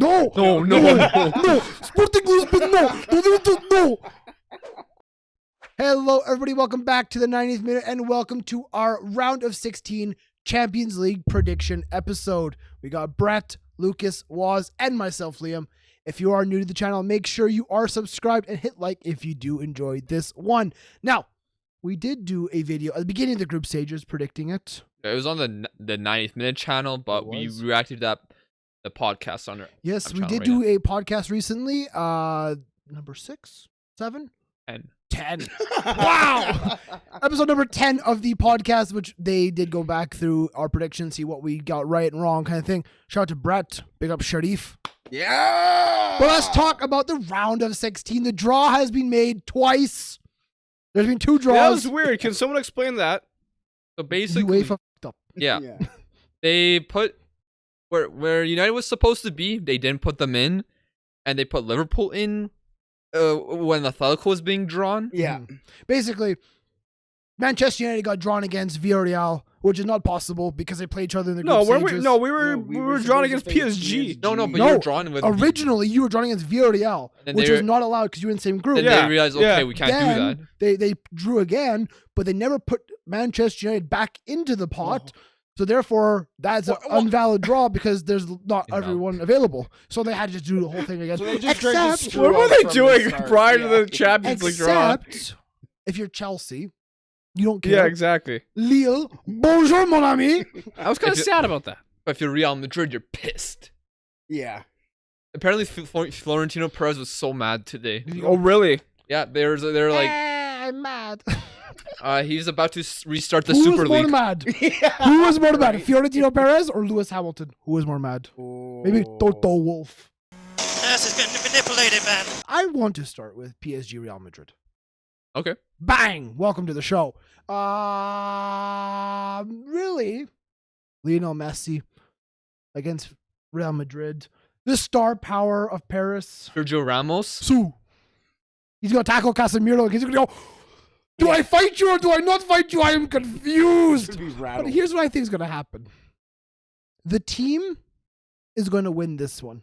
No. Sporting Lisbon, no. Hello, everybody. Welcome back to the 90th minute, and welcome to our round of 16 Champions League prediction episode. We got Brett, Lucas, Waz, and myself, Liam. If you are new to the channel, make sure you are subscribed and hit like if you do enjoy this one. Now, we did do a video at the beginning of the group stages predicting it. It was on the 90th minute channel, but we reacted to the podcast on it. Yes, we did do a podcast recently. Number 6, 7, 10. Wow! Episode number 10 of the podcast, which they did go back through our predictions, see what we got right and wrong kind of thing. Shout out to Brett. Big up Sharif. Yeah! But let's talk about the round of 16. The draw has been made twice. There's been 2 draws. That was weird. Can someone explain that? So basically, UEFA fucked up. Yeah. They put where United was supposed to be, they didn't put them in, and they put Liverpool in when Atletico was being drawn. Yeah. Basically, Manchester United got drawn against Villarreal, which is not possible because they played each other in the group stages. We were drawn against PSG. No, but you were drawn with... Originally, you were drawn against Villarreal, which was not allowed because you were in the same group. Then they realized, okay, we can't do that. They drew again, but they never put Manchester United back into the pot. So therefore, that's an invalid draw because there's not everyone available. So they had to do the whole thing again. So what were they doing prior to the Champions League draw? Except if you're Chelsea, you don't care. Yeah, exactly. Lille, bonjour, mon ami. I was kind of sad about that. But if you're Real Madrid, you're pissed. Yeah. Apparently, Florentino Perez was so mad today. Oh, really? Yeah, they're like... I'm mad. He's about to restart the Super League. Who was more mad? Fiorentino Perez or Lewis Hamilton? Who was more mad? Maybe Toto Wolff. This is getting manipulated, man. I want to start with PSG Real Madrid. Okay. Bang! Welcome to the show. Really? Lionel Messi against Real Madrid. The star power of Paris. Sergio Ramos. He's going to tackle Casemiro. He's going to go, do I fight you or do I not fight you? I am confused. But here's what I think is going to happen. The team is going to win this one.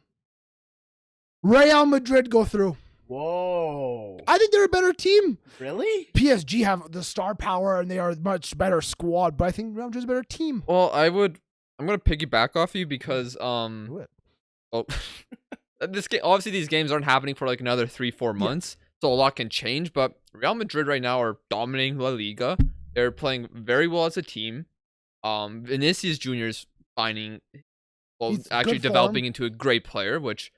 Real Madrid go through. Whoa. I think they're a better team. Really? PSG have the star power and they are a much better squad, but I think Real Madrid's a better team. Well, I'm going to piggyback off you because this game, obviously these games aren't happening for like another 3-4 months. So a lot can change, but Real Madrid right now are dominating La Liga. They're playing very well as a team. Vinicius Jr. is actually developing into a great player, which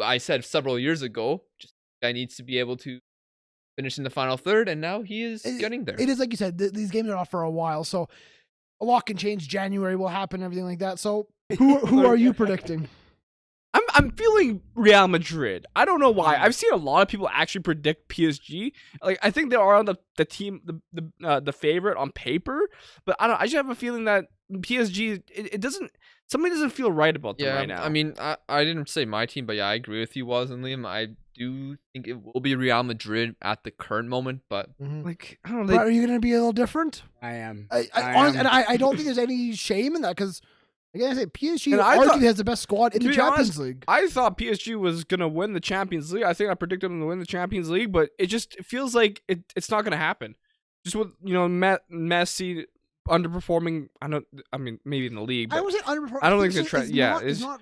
I said several years ago. Just guy needs to be able to finish in the final third, and now he is getting there. It is like you said, these games are off for a while, so a lot can change. January will happen, everything like that. So who are you predicting? I'm feeling Real Madrid. I don't know why. I've seen a lot of people actually predict PSG. Like I think they are on the team the favorite on paper, but I just have a feeling that PSG something doesn't feel right about them right now. I mean, I didn't say my team, but yeah, I agree with you, Waz and Liam. I do think it will be Real Madrid at the current moment, but like I don't know. Are you going to be a little different? I am. I don't think there's any shame in that because. Again, I say PSG arguably has the best squad in the Champions League. I thought PSG was going to win the Champions League. I think I predicted them to win the Champions League, but it feels like it's not going to happen. Just with, Messi underperforming. I mean, maybe in the league, but I wasn't underperforming. I don't think it's trend. Yeah, it's not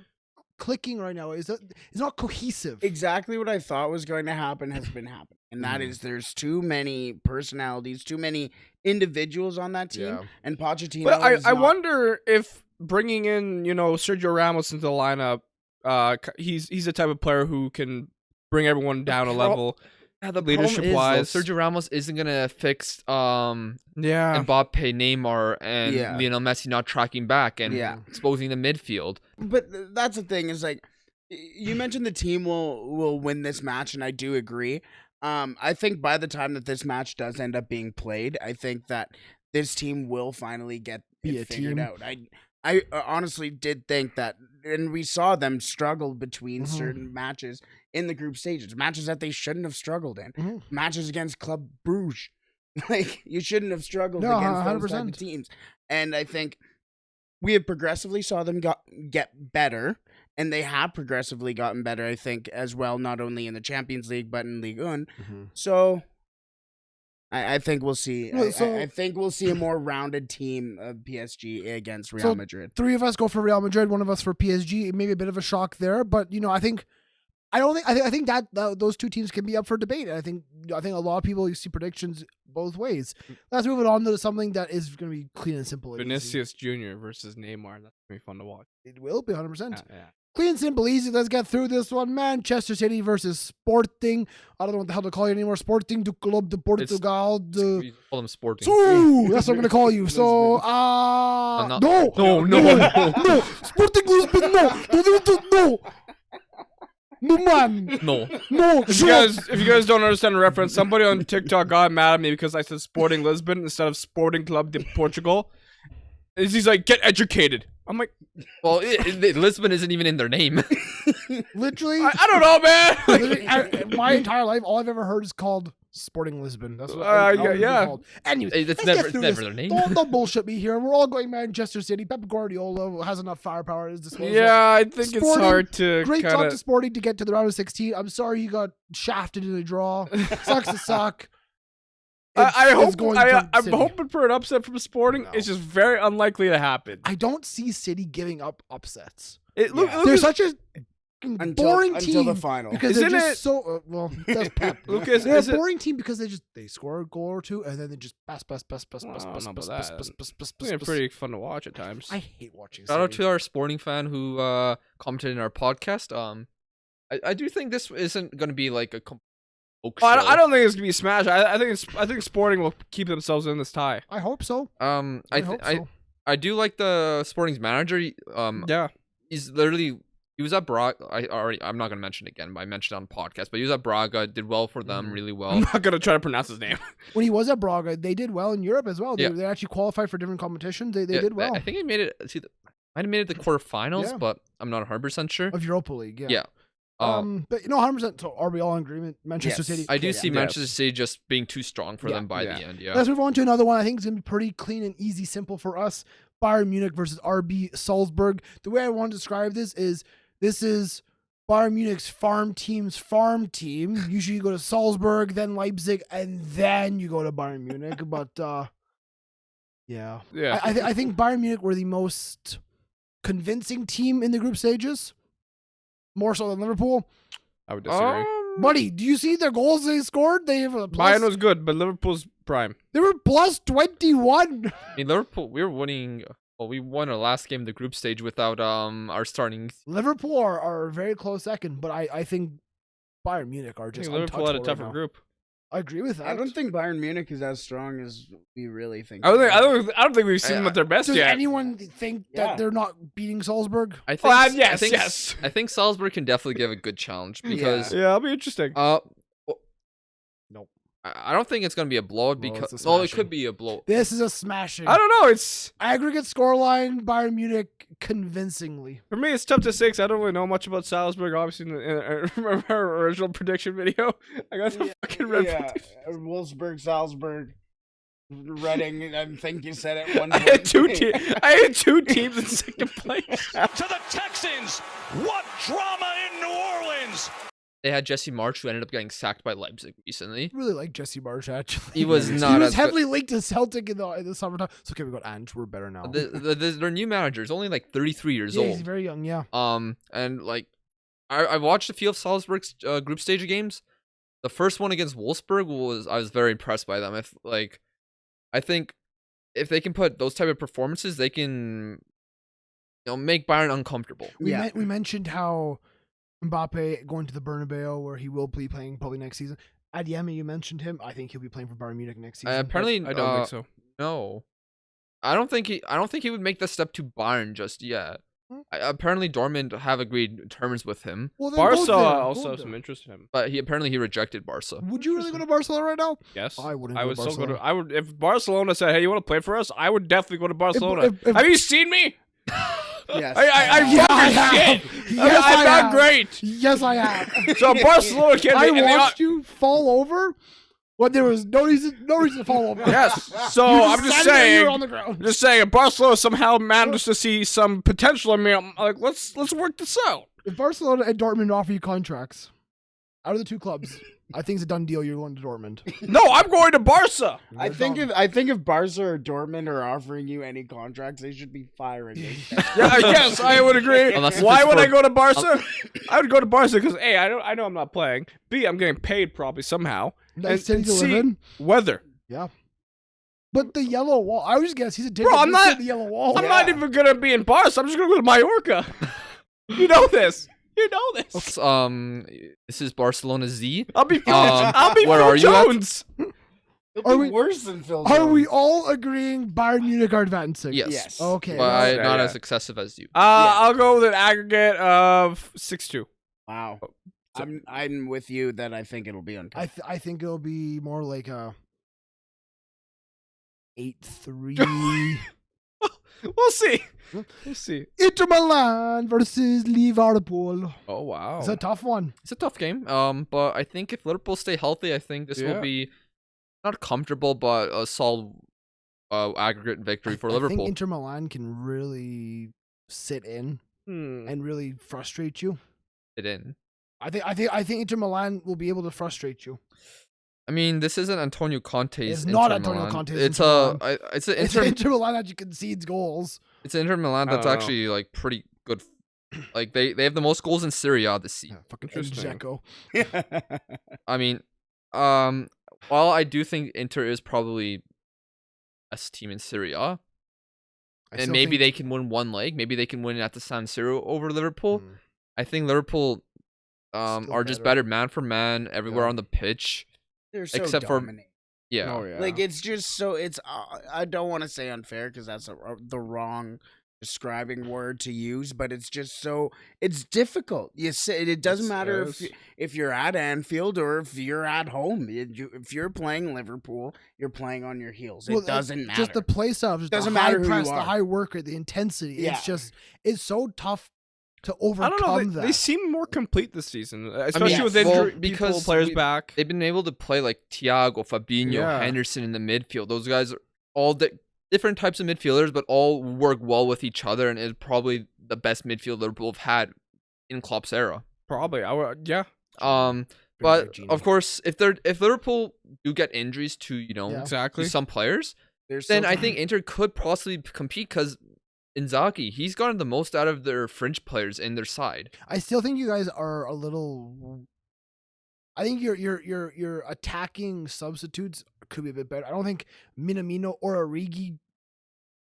clicking right now. It's not cohesive. Exactly what I thought was going to happen has been happening. And that is there's too many personalities, too many individuals on that team. Yeah. And Pochettino But I wonder if bringing in, Sergio Ramos into the lineup, he's the type of player who can bring everyone down a level. The leadership wise, Sergio Ramos isn't gonna fix Mbappe, Neymar, and Lionel Messi not tracking back and exposing the midfield. But that's the thing is like you mentioned the team will win this match, and I do agree. I think by the time that this match does end up being played, I think that this team will finally get it figured out. I honestly did think that, and we saw them struggle between certain matches in the group stages, matches that they shouldn't have struggled in, matches against Club Bruges. Like, you shouldn't have struggled against those type of teams. And I think we have progressively saw them get better, and they have progressively gotten better, I think, as well, not only in the Champions League, but in Ligue 1. So I think we'll see. I think we'll see a more rounded team of PSG against Real Madrid. 3 of us go for Real Madrid, 1 of us for PSG. Maybe a bit of a shock there, but I think that those 2 teams can be up for debate. I think a lot of people, you see predictions both ways. Let's move it on to something that is going to be clean and simple. Vinicius Jr. versus Neymar. That's going to be fun to watch. It will be 100%. Yeah. Clean and simple, easy. Let's get through this one. Manchester City versus Sporting. I don't know what the hell to call you anymore. Sporting do Club de Portugal. We call them Sporting. So, that's what I'm going to call you. So, no. Sporting Lisbon, no. No, man. No. If you guys don't understand the reference, somebody on TikTok got mad at me because I said Sporting Lisbon instead of Sporting Club de Portugal. He's like, get educated. I'm like, well, Lisbon isn't even in their name. Literally, I don't know, man. My entire life, all I've ever heard is called Sporting Lisbon. That's what yeah. called. Anyway, It's never their name. Don't bullshit me here. We're all going Manchester City. Pep Guardiola has enough firepower at his disposal. Yeah, I think it's hard to Great job kinda... to Sporting to get to the round of 16. I'm sorry you got shafted in a draw. Sucks to suck. I'm hoping for an upset from Sporting. No. It's just very unlikely to happen. I don't see City giving up upsets. They're such a boring team until the final. because they're just so well. That's Pep. Lucas, They're a boring team because they score a goal or two and then they just pass. They're pretty fun to watch at times. I hate watching. Shout out City. to our Sporting fan who commented in our podcast. I do think this isn't going to be like a I don't think it's gonna be a smash. I think Sporting will keep themselves in this tie. I hope so. I do like the Sporting's manager. Yeah, he's literally he was at Braga. I'm not gonna mention it again, but I mentioned it on podcast. But he was at Braga, did well for them, really well. I'm not gonna try to pronounce his name. When he was at Braga, they did well in Europe as well. They actually qualified for different competitions. They did well. I think he made it. Might have made it the quarterfinals, Yeah. but I'm not 100% sure. Of Europa League, yeah. Yeah. But 100%. So are we all in agreement? Manchester Yes. City. I do Okay, see yeah. Manchester City just being too strong for them by the end. Yeah. Let's move on to another one. I think it's gonna be pretty clean and easy, simple for us. Bayern Munich versus RB Salzburg. The way I want to describe this is Bayern Munich's farm team's farm team. Usually you go to Salzburg, then Leipzig, and then you go to Bayern Munich. But yeah. I think Bayern Munich were the most convincing team in the group stages. More so than Liverpool. I would disagree. Buddy, do you see their goals they scored? They have a plus. Bayern was good, but Liverpool's prime. They were plus 21. I mean, Liverpool, we were winning. Well, we won our last game in the group stage without our starting. Liverpool are a very close second, but I think Bayern Munich are just Liverpool had a untouchable tougher right now. group. I agree with that. I don't think Bayern Munich is as strong as we really think. I don't think we've seen them at their best Does yet. anyone think that they're not beating Salzburg? I think. Yes. I think Salzburg can definitely give a good challenge because. Yeah, it'll be interesting. Nope. I don't think it's gonna be a blowout Well, because. it's a Well, it smashing. could be a blow. This is a smashing. I don't know. It's Aggregate scoreline, Bayern Munich convincingly. for me. It's tough to say 'cause I don't really know much about Salzburg. Obviously, in our original prediction video, I got the fucking red. Wolfsburg, Salzburg, Reading. I think you said it one I point. had two teams in second place. To the Texans, what drama in New Orleans? They had Jesse March, who ended up getting sacked by Leipzig recently. Really like Jesse Marsh actually. He was He not was as heavily linked to Celtic in the summertime. So okay, we got Ange. We're better now. Their new manager is only like 33 years He's old. very young. Yeah. And like, I watched a few of Salzburg's group stage games. The first one against Wolfsburg I was very impressed by them. I think if they can put those type of performances, they can, make Bayern uncomfortable. We mentioned how Mbappe going to the Bernabeu, where he will be playing probably next season. Adeyemi, you mentioned him. I think he'll be playing for Bayern Munich next season. Apparently, I don't think so. No, I don't think he would make the step to Bayern just yet. Apparently, Dortmund have agreed terms with him, Well, then go Barca there, also go have there. some interest in him. but he rejected Barca. Would you really go to Barcelona right now? Yes, I wouldn't. I go would to still go Barcelona. to. I would if Barcelona said, "Hey, you want to play for us?" I would definitely go to Barcelona. if- Have you seen me? Yes. I Yeah, I fucking have. shit. Yes, I I'm not have. great. Yes, I have. So Barcelona can. I and they watched you fall over When there was no reason to follow up. Yes. So You I'm just sat there, you were saying. on the ground. Just saying, if Barcelona somehow managed to see some potential in me, I'm like, let's work this out. If Barcelona and Dortmund offer you contracts, out of the two clubs, I think it's a done deal. You're going to Dortmund. No, I'm going to Barca. I think if Barca or Dortmund are offering you any contracts, they should be firing you. Yeah, yes, I would agree. Unless if Why it's would for- I go to Barca? I would go to Barca because A, I know I'm not playing. B, I'm getting paid probably somehow. Nice city to live C, in. weather. Yeah. But the yellow wall, I always guess he's a Bro, I'm not- the yellow wall. I'm not even gonna be in Barca. I'm just gonna go to Mallorca. You know this. You know this. This is Barcelona Z. I'll be Phil where are you at? Jones. It'll Are be we- worse than Phil Are Jones. we all agreeing Bayern Munich are advancing? Yes. Yes. Okay. But Yeah, not yeah. as excessive as you. I'll go with an aggregate of 6-2. Wow. I'm with you that I think it'll be uncut. I think it'll be more like a 8-3. We'll see. We'll see. Inter Milan versus Liverpool. Oh wow. It's a tough one. It's a tough game. But I think if Liverpool stay healthy, I think this will Yeah. be not comfortable, but a solid aggregate victory for I think Liverpool. Inter Milan can really sit in and really frustrate you. It in. I think Inter Milan will be able to frustrate you. I mean, this isn't Antonio Conte's. It's not Inter Antonio Milan. Conte's It's Inter a. It's an It's Inter. Inter Milan that concedes goals. It's Inter Milan I that's don't know. actually like pretty good. Like they have the most goals in Serie A this season. Yeah, fucking Interesting. Dzeko. I mean, while I do think Inter is probably best team in Serie A, I and still maybe think- they can win one leg. Maybe they can win at the San Siro over Liverpool. Mm. I think Liverpool Still are just better. better man for man everywhere Yeah. on the pitch. They're so Except for- dominant. Yeah. Oh yeah. Like it's just so it's. I don't want to say unfair because that's the wrong describing word to use, but it's just so it's difficult. You say it doesn't It's- matter yes. if you're at Anfield or if you're at home. If you're playing Liverpool, you're playing on your heels. It Well, doesn't matter. Just the play style, just Doesn't the high matter who you press, the are. high work rate, the intensity. Yeah. It's so tough to I overcome don't know. that. They seem more complete this season, especially with yes. injury Well, because players we- back. They've been able to play like Thiago, Fabinho, Yeah. Henderson in the midfield. Those guys are all different types of midfielders, but all work well with each other, and is probably the best midfield Liverpool have had in Klopp's era. Probably. I would. Yeah. But of course, if Liverpool do get injuries to Yeah. Exactly. to some players, There's then so- I think Inter could possibly compete because Inzaghi, he's gotten the most out of their fringe players in their side. I still think you guys are a little. I think your attacking substitutes could be a bit better. I don't think Minamino or Origi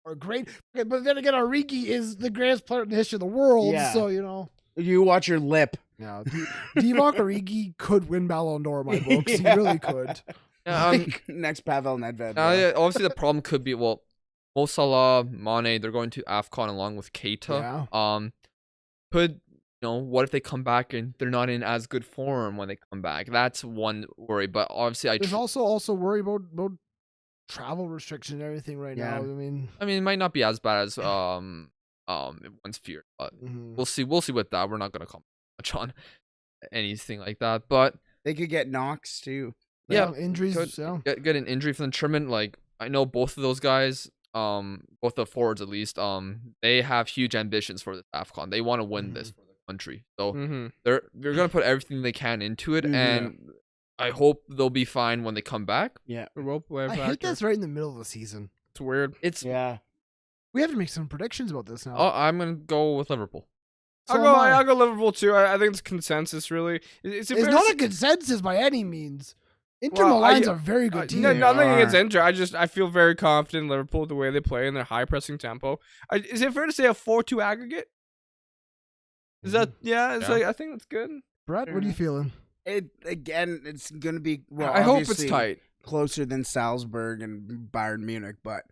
are great, but then again, Origi is the greatest player in the history of the world. Yeah. So you know, you watch your lip. yeah, Divock Origi could win Ballon d'Or in my books. Yeah. He really could. Next Pavel Nedved. Yeah, obviously, the problem could be Mo Salah, Mane, they're going to AFCON along with Keita. Could what if they come back and they're not in as good form when they come back? That's one worry. But obviously, There's also worry about travel restriction and everything right Yeah. now. I mean, it might not be as bad as once feared, but mhm. we'll see. We'll see with that. We're not gonna comment much on anything like that. But They could get knocks too. yeah, injuries. could Yeah. get an injury from the tournament. Like I know both of those guys, both the forwards at least, they have huge ambitions for this AFCON. They want to win this for the country. So Mm-hmm. they're gonna put everything they can into it, Mhm. and I hope they'll be fine when they come back. Yeah. I hate that's right in the middle of the season. It's weird. It's Yeah. We have to make some predictions about this now. I'm gonna go with Liverpool. So I'll go. am I. I'll go Liverpool too. I think it's consensus. Really, it's It's not a consensus by any means. Inter Well, Milan's a very good team. No, nothing are. against Inter. I feel very confident in Liverpool the way they play in their high pressing tempo. Is it fair to say a 4-2 aggregate? Is that yeah? It's Yeah. like I think that's good. Brett, what are you feeling? It's gonna be well. I hope it's obviously tight. closer than Salzburg and Bayern Munich, but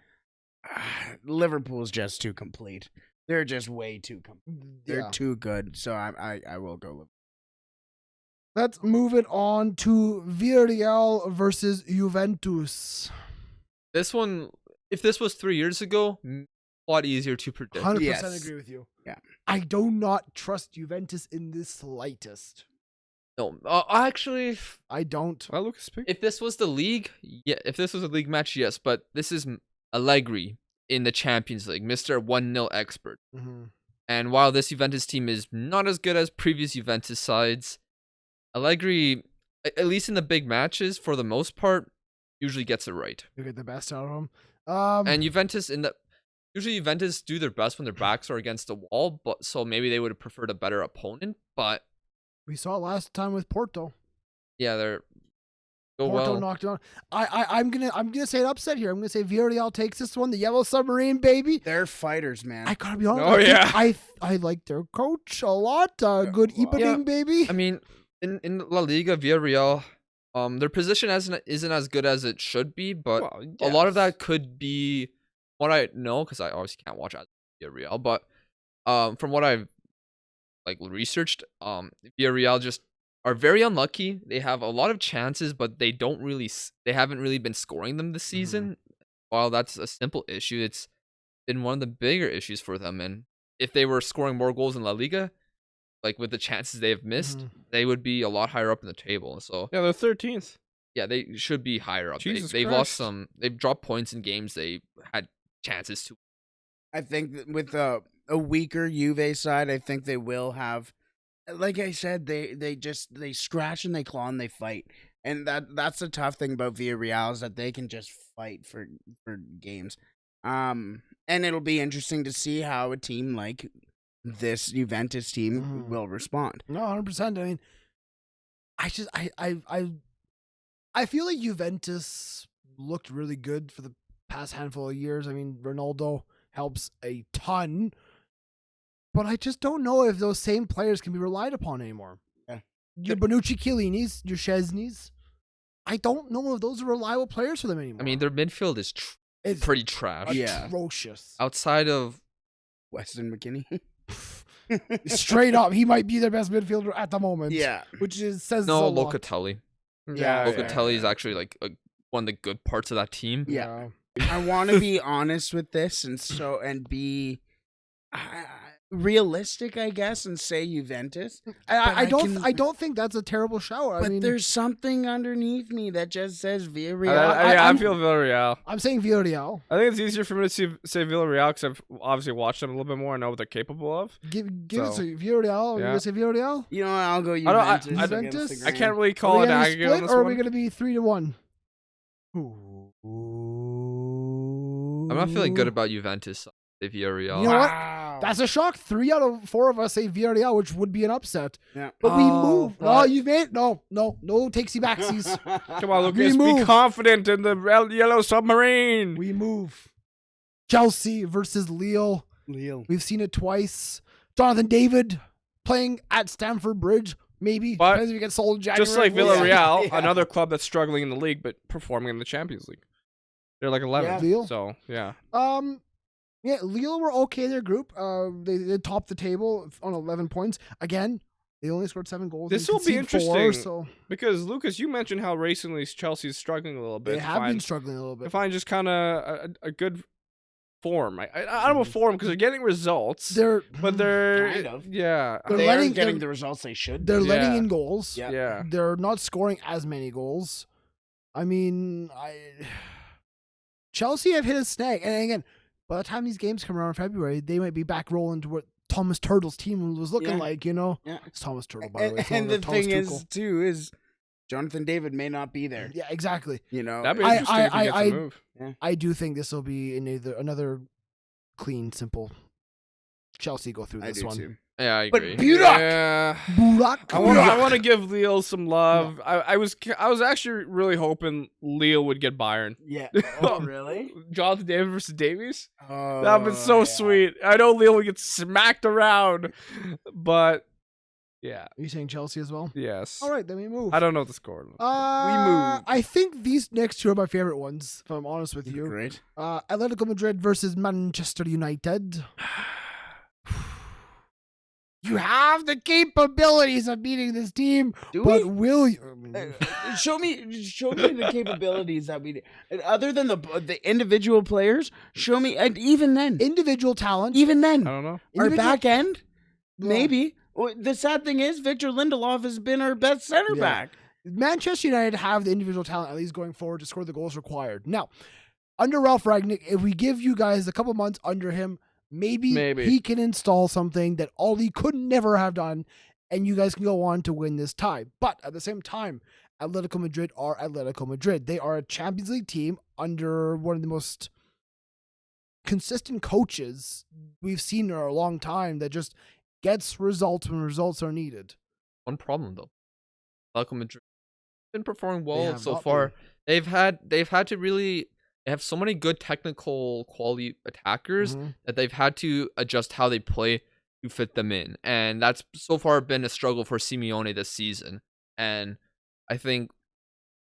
Liverpool's just too complete. They're just way too complete. They're Yeah. too good. So I will go Liverpool. Let's move it on to Villarreal versus Juventus. This one, if this was 3 years ago, a lot easier to predict. 100% Yes. agree with you. Yeah. I do not trust Juventus in the slightest. No, actually, I don't. Well, Lucas, pick. if this was the league, yeah. If this was a league match, yes. But this is Allegri in the Champions League, Mr. 1-0 expert. Mm-hmm. And while this Juventus team is not as good as previous Juventus sides, Allegri, at least in the big matches, for the most part, usually gets it right. You get the best out of him. And Juventus usually Juventus do their best when their backs are against the wall, but so maybe they would have preferred a better opponent. But we saw it last time with Porto. yeah, they're go Porto well. knocked it on. I'm gonna say an upset here. I'm gonna say Villarreal takes this one. The Yellow Submarine, baby. They're fighters, man. I gotta be honest. Oh, yeah. I like their coach a lot. Good wow. Ibadan, baby. I mean, in La Liga, Villarreal, their position isn't as good as it should be, but Well, a lot of yes. that could be what I know because I obviously can't watch as Villarreal, but from what I've researched, Villarreal just are very unlucky. They have a lot of chances, but they haven't really been scoring them this season. While that's a simple issue, it's been one of the bigger issues for them. And if they were scoring more goals in La Liga, like with the chances they have missed, they would be a lot higher up in the table. So Yeah, they're 13th. yeah, they should be higher up. Jesus They've lost Christ. they've dropped points in games they had chances to. I think that with a weaker Juve side, I think they will have. Like I said, they scratch and they claw and they fight, and that's the tough thing about Villarreal is that they can just fight for games. And it'll be interesting to see how a team like this Juventus team will respond. No, 100%. I mean, I feel like Juventus looked really good for the past handful of years. I mean, Ronaldo helps a ton, but I just don't know if those same players can be relied upon anymore. Yeah. Your Bonucci Chiellinis, your Szczesnys, I don't know if those are reliable players for them anymore. I mean, their midfield is it's pretty trash. Yeah. atrocious. Outside of Weston McKinney. Straight up, he might be their best midfielder at the moment. Yeah. Which says no a lot. Locatelli. Yeah, Locatelli is actually one of the good parts of that team. Yeah. I want to be honest with this and be realistic, I guess, and say Juventus. I don't think that's a terrible shout. But I mean, there's something underneath me that just says Villarreal. I feel Villarreal. I'm saying Villarreal. I think it's easier for me to say Villarreal because I've obviously watched them a little bit more and know what they're capable of. Give it So, to Villarreal. Are you yeah. gonna say Villarreal? You know what? I'll go don't- Juventus. I- against Juventus? the I grain. can't really Are call we it gonna aggregate on split, this or are one. we gonna be 3-1? I'm not feeling good about Juventus. Villarreal. You know what? Wow. That's a shock. 3 out of 4 of us say Villarreal, which would be an upset. Yeah. But we Oh, move. but- Oh, you made no takesy backsies. Come on, Lucas. We Be move. confident in the Yellow Submarine. We move. Chelsea versus Lille. Lille. We've seen it twice. Jonathan David playing at Stamford Bridge. Maybe But depends if you get sold in January. Just like We'll see. Villarreal, Yeah. another club that's struggling in the league but performing in the Champions League. They're like 11th. Yeah. Lille. So, yeah. Yeah, Lille were okay in their group. They topped the table on 11 points. Again, they only scored 7 goals. This and will be conceded 4, interesting. so Because, Lucas, you mentioned how recently Chelsea's struggling a little bit. they to have been find- struggling a little bit. to find just kind of a good form. I don't know form because they're getting results. They're Kind of. Yeah. They're They letting- aren't getting they're- the results they should. they're letting Yeah. in goals. Yeah. Yeah. They're not scoring as many goals. I mean, Chelsea have hit a snag, and again, by the time these games come around in February, they might be back rolling to what Thomas Turtle's team was looking Yeah. like. You know, Yeah. it's Thomas Turtle, by the way. It's And not the Thomas thing Tuchel. is, too, is Jonathan David may not be there. Yeah, exactly. You know, That'd be I- interesting if he gets I- a move. I do think this will be another clean, simple Chelsea go through I this do one. too. Yeah, I But agree. Burak! Yeah. Burak. I want to give Lille some love. I was actually really hoping Lille would get Bayern. Yeah. Oh, really? Jonathan David versus Davies. Oh, That would be so yeah. sweet. I know Lille would get smacked around, but yeah, Are you saying Chelsea as well? yes. All right, then we move. I don't know the score. move. I think these next 2 are my favorite ones, if I'm honest with you. Great. Atletico Madrid versus Manchester United. You have the capabilities of beating this team, Do but we? will you? Show me the capabilities that we do. Other than the individual players, show me, and even then, Individual talent. I even then, don't know. our individual- back end, No. maybe. The sad thing is, Victor Lindelof has been our best center Yeah. back. Manchester United have the individual talent, at least going forward, to score the goals required. Now, under Ralph Rangnick, if we give you guys a couple months under him, maybe he can install something that Ollie could never have done, and you guys can go on to win this tie. But at the same time, Atletico Madrid are Atletico Madrid. They are a Champions League team under one of the most consistent coaches we've seen in a long time that just gets results when results are needed. One problem though, Atletico Madrid been performing They well have so not far. They've had to really. They have so many good technical quality attackers Mhm. that they've had to adjust how they play to fit them in, and that's so far been a struggle for Simeone this season. And I think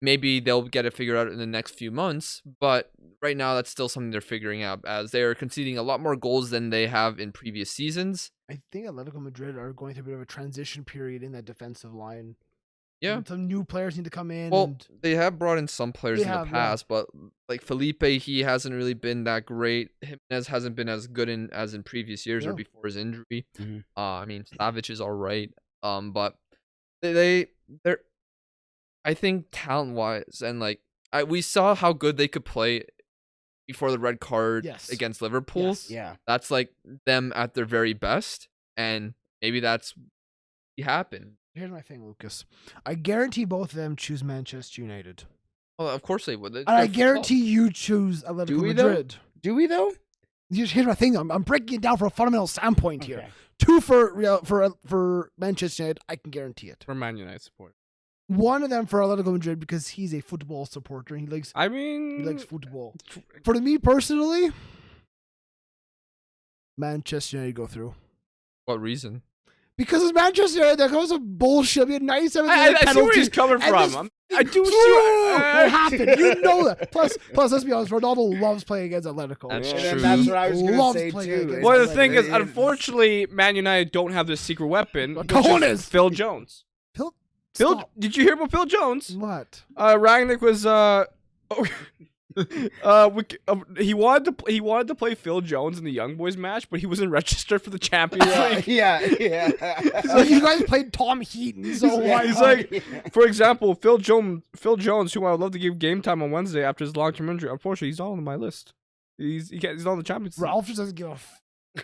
maybe they'll get it figured out in the next few months, but right now that's still something they're figuring out, as they are conceding a lot more goals than they have in previous seasons. I think Atletico Madrid are going through a bit of a transition period in that defensive line. Yeah. Some new players need to come in. Well, and they have brought in some players They in have, the yeah. past, but like Felipe, he hasn't really been that great. Jimenez hasn't been as good as in previous years or Yeah. before his injury. Mhm. I mean, Savic is all right. But they're, I think talent wise, and like we saw how good they could play before the red card Yes. against Liverpool. Yes. Yeah. That's like them at their very best, and maybe that's happened. here's my thing, Lucas. I guarantee both of them choose Manchester United. Well, of course they would. And I guarantee you choose Atletico Do we, though? Madrid. Do we though? Here's my thing. I'm breaking it down for a fundamental standpoint here. Okay. 2 for Manchester United. I can guarantee it. For Man United support. 1 of them for Atletico Madrid because he's a football supporter. He likes I mean, football. For me personally, Manchester United go through. What reason? Because it's Manchester United, there goes some bullshit. We had 97 I see where penalties. he's coming and from. this I do see it happened. You know that. Plus, let's be honest, Ronaldo loves playing against Atletico. That's Yeah, true. that's what I was gonna Loves say playing too. against Well, the Atletico. thing is, It- unfortunately, Man United don't have this secret weapon, which Cojones. is Phil Jones. Phil, Phil, stop. did you hear about Phil Jones? What? Rangnick was he wanted to play Phil Jones in the Young Boys match, but he wasn't registered for the Champions League. yeah. So you guys played Tom Heaton, so why He's not? like, for example, Phil Jones, who I would love to give game time on Wednesday after his long-term injury. Unfortunately, he's not on my list. He's on the Champions League. Ralph just doesn't give a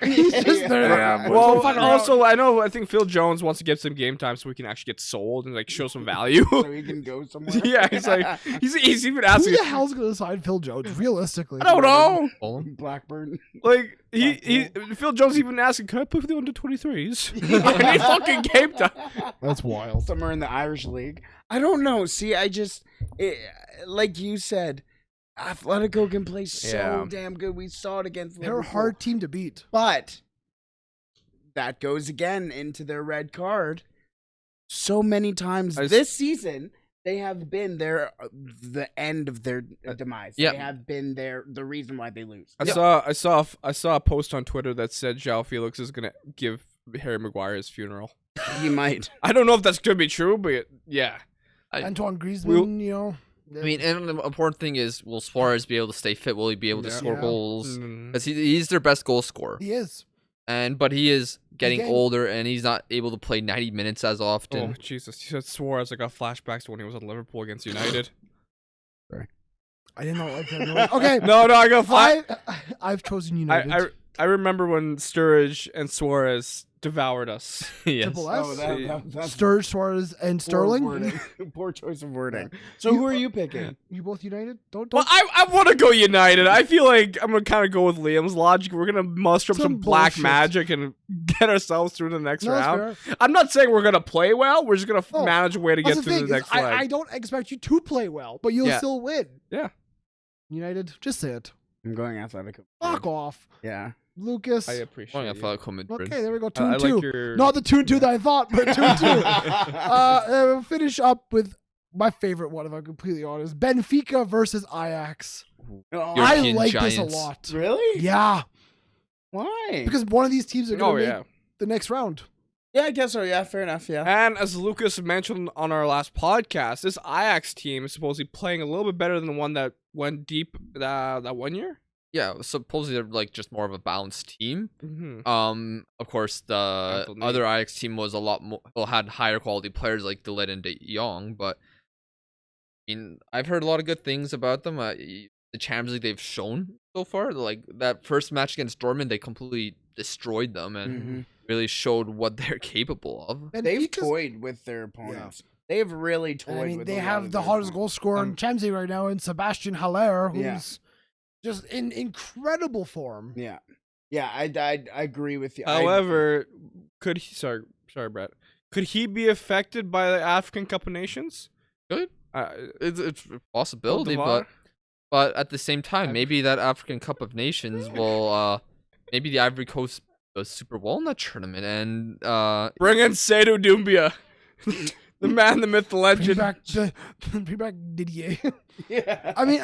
He's just there. Yeah, Well, Find out. also, I think Phil Jones wants to get some game time so we can actually get sold and like show some value. So he can go somewhere. Yeah, he's like, he's even Who asking. the hell's going to sign Phil Jones, realistically? I don't know. Fulham? Blackburn. Like Phil Jones even asking, "Can I play for the under-23s? I need fucking game time." That's wild. Somewhere in the Irish League. I don't know. See, like you said, Atletico can play so Yeah. damn good. We saw it against They're a Liverpool. hard team to beat. But that goes again into their red card. So many times this season, they have been the end of their demise. Yeah. They have been the reason why they lose. I saw a post on Twitter that said João Felix is gonna give Harry Maguire his funeral. He might. I don't know if that's gonna be true, but yeah. Antoine Griezmann, you know. I mean, and the important thing is, will Suarez be able to stay fit? Will he be able to Yeah. score Yeah. goals? Mm. Because he's their best goal scorer. He is. But he is getting getting- older, and he's not able to play 90 minutes as often. Oh Jesus! You said Suarez. I got flashbacks to when he was at Liverpool against United. I did not like that noise. Okay. No, I got flash. I've chosen United. I remember when Sturridge and Suarez devoured us. Yes. Triple S. Oh, that's Sturridge, Suarez, and poor Sterling. wording. Poor choice of wording. So who are you picking? You both United? Don't. Well, I want to go United. I feel like I'm gonna kind of go with Liam's logic. We're gonna muster up Some some black bullshit. magic and get ourselves through the next No, that's round. fair. I'm not saying we're gonna play well. We're just gonna No, manage a way to That's get the through thing. the Is next leg. I don't expect you to play well, but you'll Yeah. still win. Yeah. United, just say it. I'm going Atletico. Fuck off, Yeah. Lucas. I appreciate Going it. Atletico Madrid. Okay, there we go. I 2-2. like your. Not the 2-2 that I thought, but 2-2. We'll finish up with my favorite one, if I'm completely honest. Benfica versus Ajax. Oh, I European like this giants. a lot. really? Yeah, Why? because one of these teams are going Oh to make yeah. the next round. Yeah, I guess so. Yeah, fair enough. Yeah. And as Lucas mentioned on our last podcast, this Ajax team is supposedly playing a little bit better than the one that went deep that 1 year. Yeah, supposedly they're like just more of a balanced team. Mm-hmm. Of course, the Anthony. other Ajax team was a lot more, well, had higher quality players like De Ligt and De Jong. But I mean, I've heard a lot of good things about them. The Champions League they've shown so far, like that first match against Dortmund, they completely destroyed them and Mhm. really showed what they're capable of. They've Benfica's- toyed with their opponents. They've really toyed I mean, with they a lot have of the their hottest opponents. goal scorer in Champions League right now in Sebastian Haller, who's Yeah. just in incredible form. Yeah. Yeah, I agree with you. However, could he? Sorry, Brett. Could he be affected by the African Cup of Nations? Good. Uh, It's a possibility, Devar? but at the same time, maybe that African Cup of Nations will maybe the Ivory Coast does super well in that tournament and bring in Seydou Doumbia, the man, the myth, the Bring legend. bring back Didier. yeah. I mean,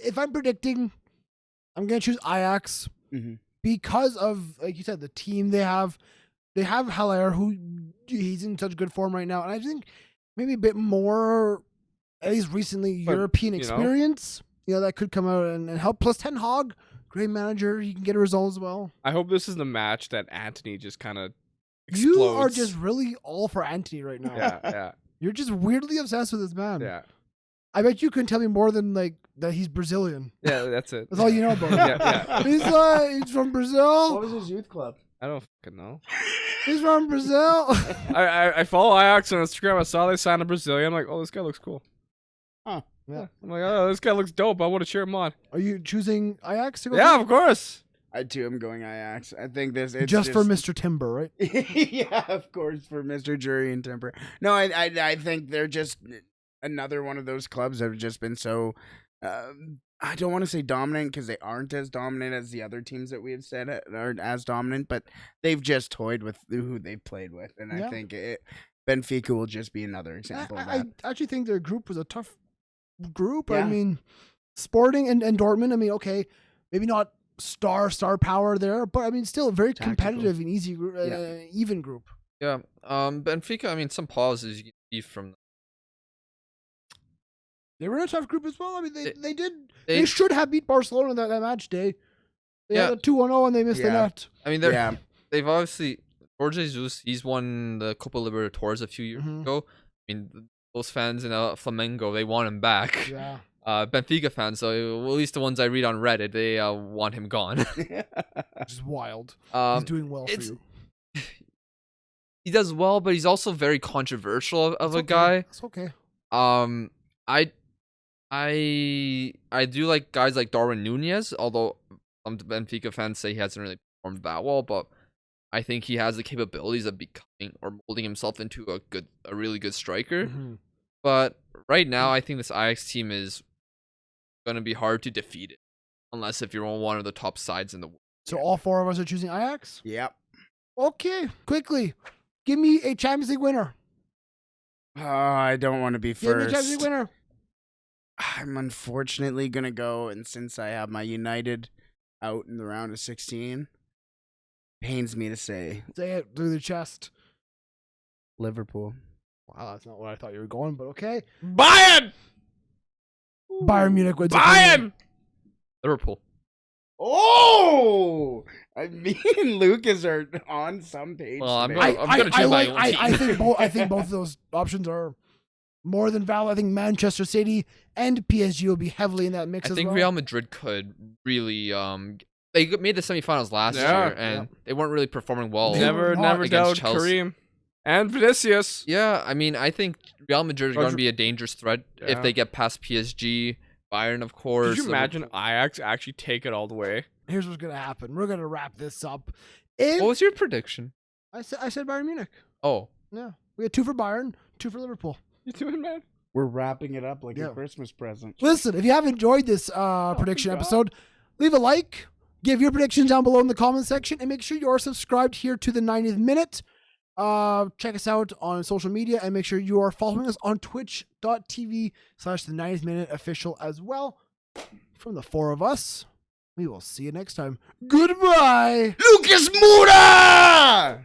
if I'm predicting, I'm gonna choose Ajax Mhm. because of, like you said, the team they have. They have Haller, who he's in such good form right now, and I think maybe a bit more, at least recently, But, European you know- experience. That could come out and help. Plus, Ten Hag, great manager, he can get a result as well. I hope this is the match that Anthony just kind of explodes. You are just really all for Antony right now. yeah, You're just weirdly obsessed with this man. yeah. I bet you couldn't tell me more than like that he's Brazilian. That's it. That's all you know about him. Yeah. He's from Brazil. What was his youth club? I don't fucking know. He's from Brazil. I follow Ajax on Instagram. I saw they signed a Brazilian. I'm like, oh, this guy looks cool. Huh. Yeah. I'm like, oh, this guy looks dope. I want to cheer him on. Are you choosing Ajax to go? Yeah, of course. I too am going Ajax. I think this it's just for Mr. Timber, right? yeah, of course, for Mr. Jury and Temper. No, I think they're just another one of those clubs that have just been so. I don't want to say dominant because they aren't as dominant as the other teams that we have said are as dominant, but they've just toyed with who they've played with, and Yeah. I think Benfica will just be another example of I that. actually think their group was a tough group. I Yeah. mean, Sporting and Dortmund. I mean, okay, maybe not star power there, but I mean, still a very Tactical. competitive and easy group, Yeah. even group. Yeah. Benfica, I mean, some pauses you can see from They were in a tough group as well. I mean, they They- did. they- They should have beat Barcelona that match day. They Yeah. had a 2-0 and they missed the Yeah. net. I mean, Yeah, they've obviously Jorge Jesus, he's won the Copa Libertadores a few years Mhm. ago. I mean, those fans in Flamengo, they want him back. Yeah. Benfica fans, so at least the ones I read on Reddit, they want him gone. Which is wild. He's um, doing well for it's- you. he does well, but he's also very controversial of It's a okay. guy. It's okay. I do like guys like Darwin Nunez, although some Benfica fans say he hasn't really performed that well, but I think he has the capabilities of becoming or molding himself into a really good striker. Mhm. But right now, I think this Ajax team is going to be hard to defeat it, unless if you're on one of the top sides in the world. So all four of us are choosing Ajax? yep. Okay, quickly. Give me a Champions League winner. Oh, I don't want to be Give me a Champions first. League winner. I'm unfortunately gonna go, and since I have my United out in the round of 16, pains me to say Say it through the chest. Liverpool. Wow, that's not what I thought you were going, but okay. Bayern! Bayern Munich wins. it. Bayern! Liverpool. Oh, me and Lucas are on some page. Well, I'm today. gonna choose my own team. I think both of those options are more than valid. I think Manchester City and PSG will be heavily in that mix I as think well. Real Madrid could really they made the semifinals last Yeah, year and they weren't really performing well. Never- Never against doubt Chelsea. Kareem. And Vinicius. Yeah, I mean, I think Real Madrid is going to be a dangerous threat Yeah. if they get past PSG, Bayern, of course. Could you imagine Liverpool. Ajax actually take it all the way? Here's what's gonna happen. We're gonna wrap this up. What was your prediction? I said Bayern Munich. Oh, Yeah, we had 2 for Bayern, 2 for Liverpool. You doing, man? We're wrapping it up like Yeah. a Christmas present. Listen, if you have enjoyed this prediction God. episode, leave a like, give your predictions down below in the comment section, and make sure you are subscribed here to the 90th Minute. Check us out on social media, and make sure you are following us on twitch.tv/the 90th Minute official as well. From the 4 of us, we will see you next time. Goodbye. Lucas Moura!